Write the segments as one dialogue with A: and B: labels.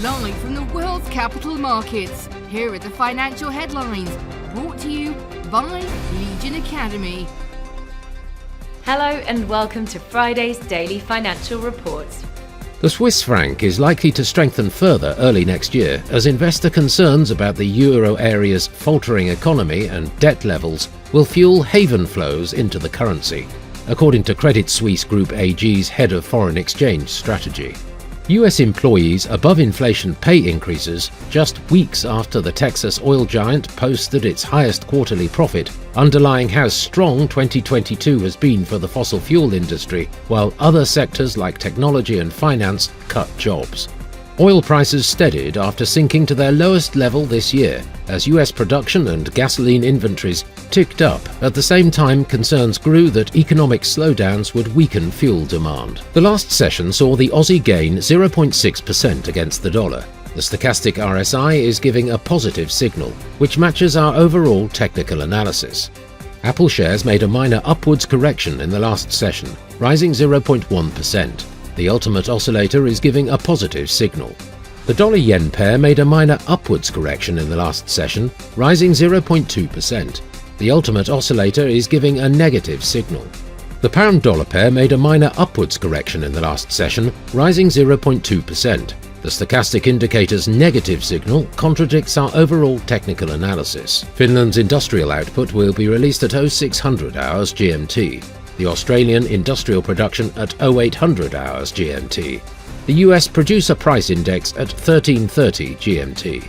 A: Live from the world's capital markets, here are the financial headlines, brought to you by Legion Academy.
B: Hello and welcome to Friday's Daily Financial Reports.
C: The Swiss franc is likely to strengthen further early next year as investor concerns about the euro area's faltering economy and debt levels will fuel haven flows into the currency, according to Credit Suisse Group AG's head of foreign exchange strategy. US employees' above-inflation pay increases just weeks after the Texas oil giant posted its highest quarterly profit, underlying how strong 2022 has been for the fossil fuel industry, while other sectors like technology and finance cut jobs. Oil prices steadied after sinking to their lowest level this year, as US production and gasoline inventories ticked up. At the same time, concerns grew that economic slowdowns would weaken fuel demand. The last session saw the Aussie gain 0.6% against the dollar. The stochastic RSI is giving a positive signal, which matches our overall technical analysis. Apple shares made a minor upwards correction in the last session, rising 0.1%. The ultimate oscillator is giving a positive signal. The dollar-yen pair made a minor upwards correction in the last session, rising 0.2%. The ultimate oscillator is giving a negative signal. The pound-dollar pair made a minor upwards correction in the last session, rising 0.2%. The stochastic indicator's negative signal contradicts our overall technical analysis. Finland's industrial output will be released at 0600 hours GMT. The Australian industrial production at 0800 hours GMT. The US Producer Price Index at 1330 GMT.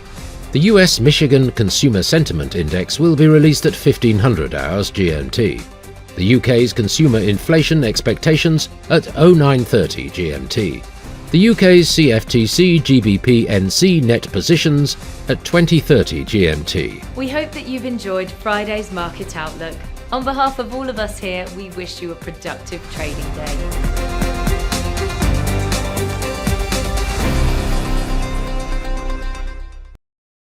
C: The US Michigan Consumer Sentiment Index will be released at 1500 hours GMT. The UK's Consumer Inflation Expectations at 0930 GMT. The UK's CFTC GBP NC net positions at 2030 GMT.
B: We hope that you've enjoyed Friday's Market Outlook. On behalf of all of us here, we wish you a productive trading day.